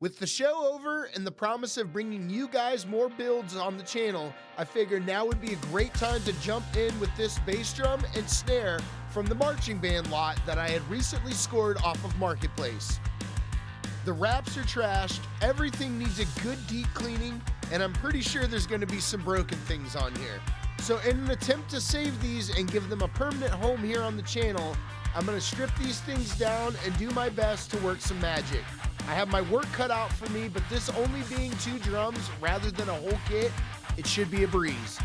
With the show over and the promise of bringing you guys more builds on the channel, I figured now would be a great time to jump in with this bass drum and snare from the marching band lot that I had recently scored off of Marketplace. The wraps are trashed, everything needs a good deep cleaning, and I'm pretty sure there's going to be some broken things on here. So in an attempt to save these and give them a permanent home here on the channel, I'm going to strip these things down and do my best to work some magic. I have my work cut out for me, but this only being 2 drums rather than a whole kit, it should be a breeze.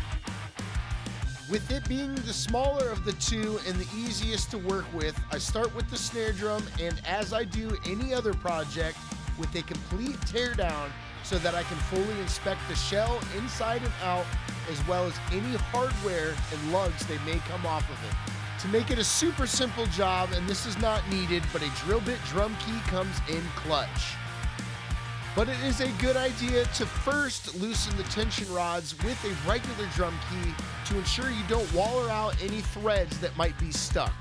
With it being the smaller of the 2 and the easiest to work with, I start with the snare drum, and as I do any other project, with a complete teardown so that I can fully inspect the shell inside and out, as well as any hardware and lugs they may come off of it. To make it a super simple job, and this is not needed, but a drill bit drum key comes in clutch. But it is a good idea to first loosen the tension rods with a regular drum key to ensure you don't waller out any threads that might be stuck.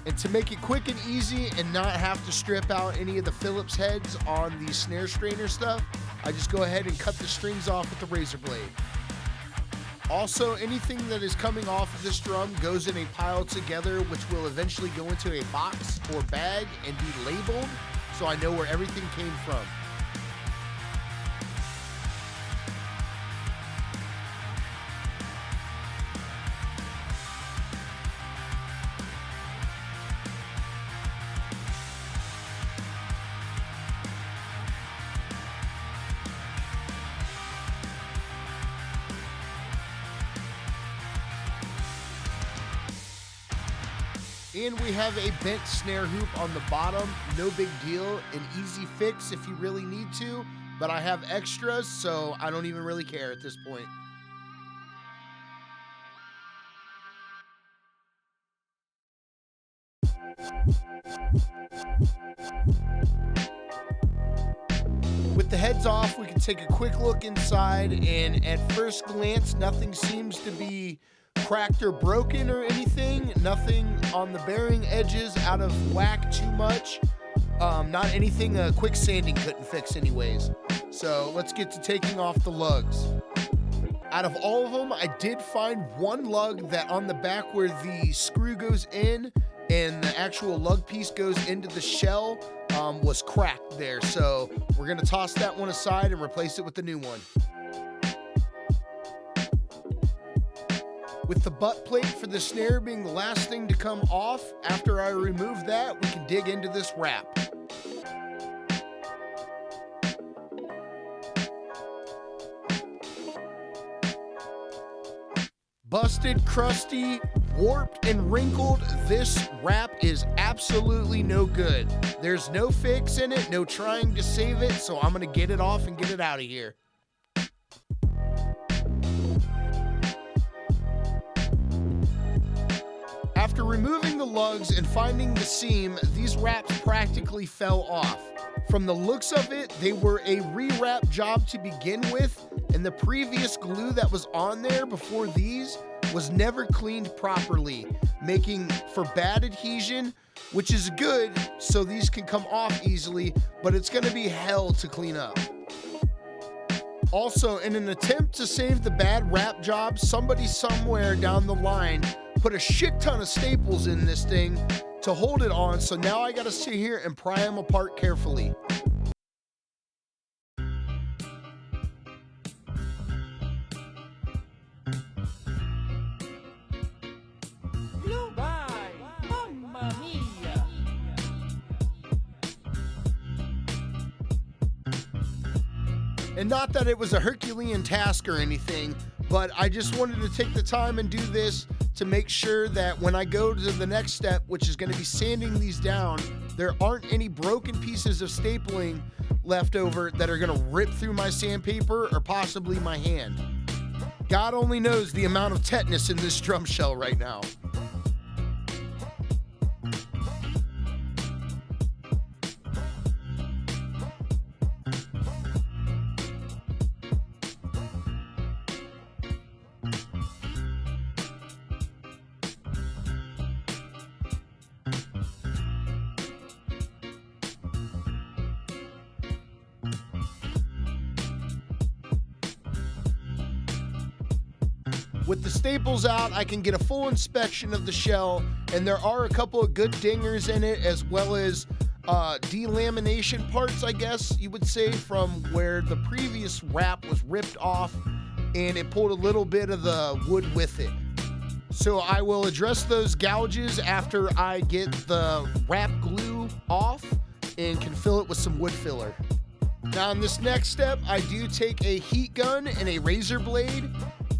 And to make it quick and easy and not have to strip out any of the Phillips heads on the snare strainer stuff, I just go ahead and cut the strings off with the razor blade. Also, anything that is coming off of this drum goes in a pile together, which will eventually go into a box or bag and be labeled so I know where everything came from. And we have a bent snare hoop on the bottom, no big deal, an easy fix if you really need to, but I have extras, so I don't even really care at this point. With the heads off, we can take a quick look inside, and at first glance, nothing seems to be cracked or broken or anything. Nothing on the bearing edges out of whack too much. Not anything a quick sanding couldn't fix anyways. So let's get to taking off the lugs. Out of all of them, I did find one lug that on the back where the screw goes in and the actual lug piece goes into the shell was cracked there. So we're gonna toss that one aside and replace it with the new one. With the butt plate for the snare being the last thing to come off, after I remove that, we can dig into this wrap. Busted, crusty, warped, and wrinkled, this wrap is absolutely no good. There's no fix in it, no trying to save it, so I'm gonna get it off and get it out of here. After removing the lugs and finding the seam, these wraps practically fell off. From the looks of it, they were a re-wrap job to begin with, and the previous glue that was on there before these was never cleaned properly, making for bad adhesion, which is good so these can come off easily, but it's going to be hell to clean up. Also, in an attempt to save the bad wrap job, somebody somewhere down the line put a shit ton of staples in this thing to hold it on, so now I gotta sit here and pry them apart carefully. And not that it was a Herculean task or anything, but I just wanted to take the time and do this to make sure that when I go to the next step, which is going to be sanding these down, there aren't any broken pieces of stapling left over that are going to rip through my sandpaper or possibly my hand. God only knows the amount of tetanus in this drum shell right now. With the staples out, I can get a full inspection of the shell, and there are a couple of good dingers in it, as well as delamination parts, I guess you would say, from where the previous wrap was ripped off and it pulled a little bit of the wood with it. So I will address those gouges after I get the wrap glue off and can fill it with some wood filler. Now in this next step, I do take a heat gun and a razor blade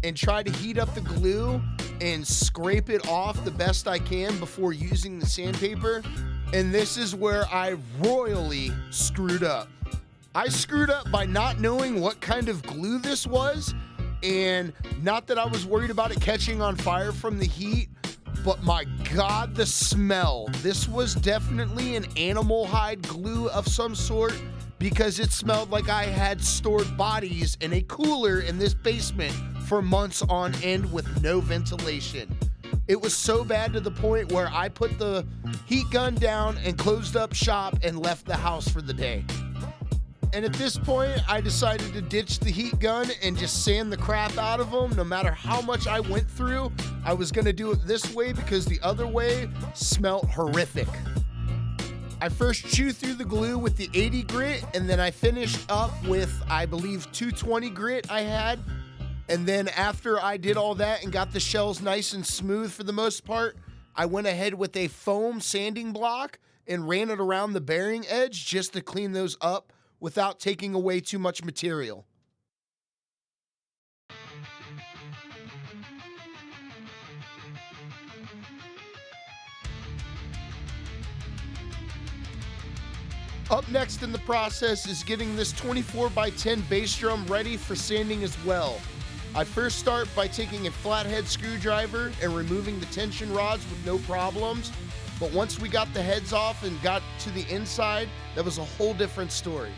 and try to heat up the glue and scrape it off the best I can before using the sandpaper. And this is where I royally screwed up. I screwed up by not knowing what kind of glue this was, and not that I was worried about it catching on fire from the heat, but my God, the smell. This was definitely an animal hide glue of some sort, because it smelled like I had stored bodies in a cooler in this basement for months on end with no ventilation. It was so bad to the point where I put the heat gun down and closed up shop and left the house for the day. And at this point, I decided to ditch the heat gun and just sand the crap out of them. No matter how much I went through, I was gonna do it this way because the other way smelled horrific. I first chewed through the glue with the 80 grit, and then I finished up with, I believe, 220 grit I had. And then after I did all that and got the shells nice and smooth for the most part, I went ahead with a foam sanding block and ran it around the bearing edge just to clean those up without taking away too much material. Up next in the process is getting this 24x10 bass drum ready for sanding as well. I first start by taking a flathead screwdriver and removing the tension rods with no problems, but once we got the heads off and got to the inside, that was a whole different story.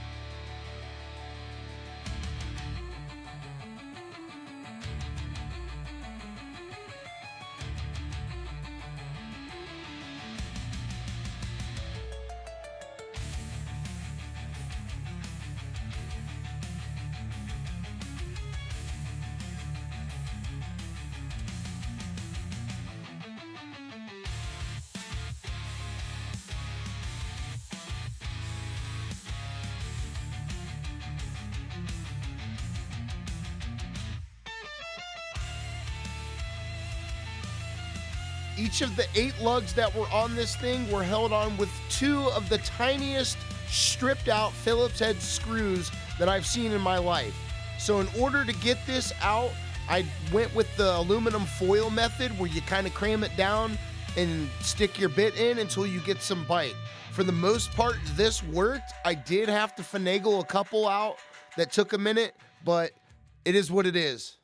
Each of the 8 lugs that were on this thing were held on with 2 of the tiniest stripped out Phillips head screws that I've seen in my life. So in order to get this out, I went with the aluminum foil method where you kind of cram it down and stick your bit in until you get some bite. For the most part, this worked. I did have to finagle a couple out that took a minute, but it is what it is.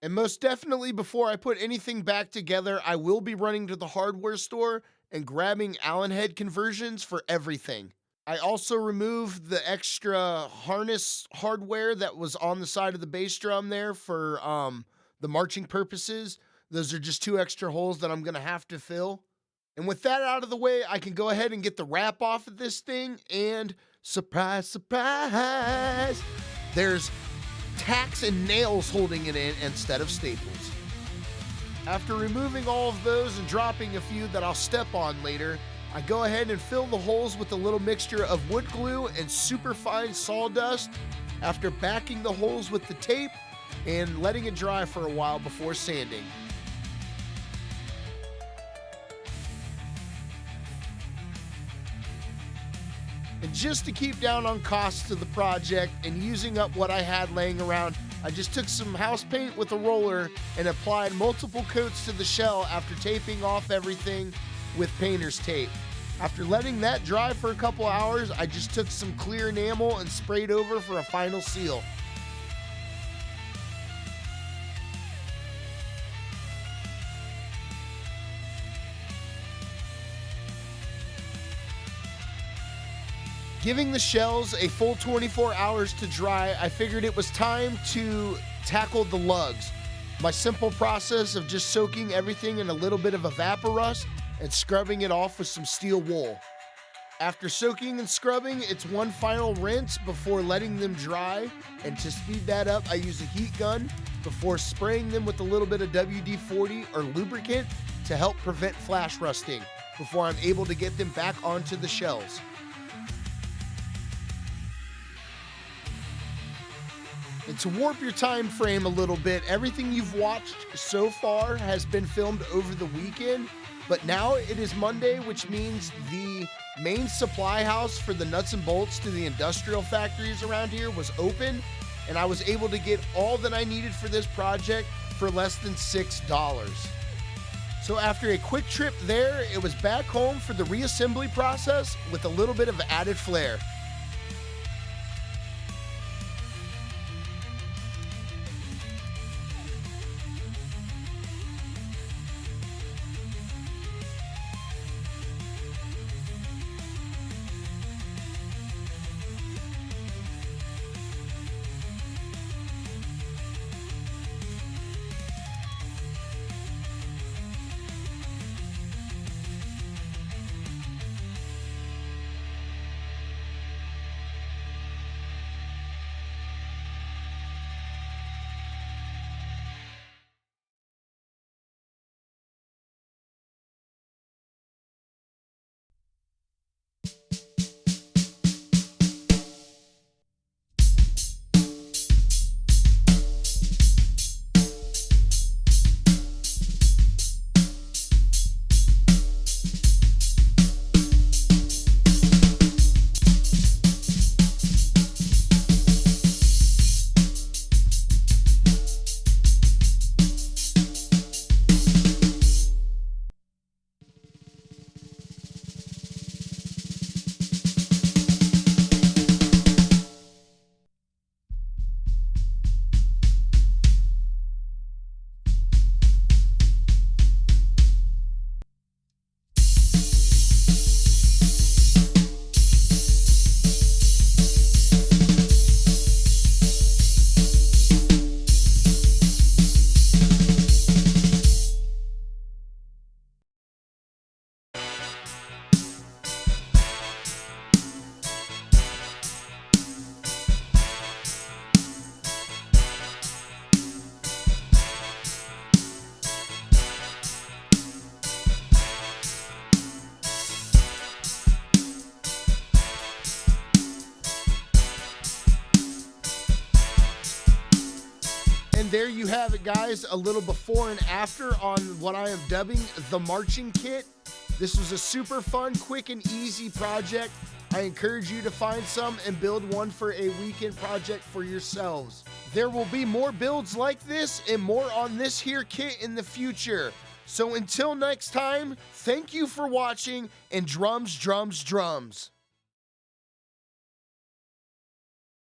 And most definitely, before I put anything back together, I will be running to the hardware store and grabbing Allen head conversions for everything. I also removed the extra harness hardware that was on the side of the bass drum there for the marching purposes. Those are just 2 extra holes that I'm gonna have to fill. And with that out of the way, I can go ahead and get the wrap off of this thing, and surprise, surprise, there's tacks and nails holding it in instead of staples. After removing all of those and dropping a few that I'll step on later, I go ahead and fill the holes with a little mixture of wood glue and super fine sawdust after backing the holes with the tape and letting it dry for a while before sanding. And just to keep down on costs of the project and using up what I had laying around, I just took some house paint with a roller and applied multiple coats to the shell after taping off everything with painter's tape. After letting that dry for a couple hours, I just took some clear enamel and sprayed over for a final seal. Giving the shells a full 24 hours to dry, I figured it was time to tackle the lugs. My simple process of just soaking everything in a little bit of Evaporust and scrubbing it off with some steel wool. After soaking and scrubbing, it's one final rinse before letting them dry. And to speed that up, I use a heat gun before spraying them with a little bit of WD-40 or lubricant to help prevent flash rusting before I'm able to get them back onto the shelves. And to warp your time frame a little bit, everything you've watched so far has been filmed over the weekend, but now it is Monday, which means the main supply house for the nuts and bolts to the industrial factories around here was open, and I was able to get all that I needed for this project for less than $6. So after a quick trip there, it was back home for the reassembly process with a little bit of added flair. And there you have it, guys, a little before and after on what I am dubbing the marching kit. This was a super fun, quick, and easy project. I encourage you to find some and build one for a weekend project for yourselves. There will be more builds like this and more on this here kit in the future. So until next time, thank you for watching, and drums, drums, drums.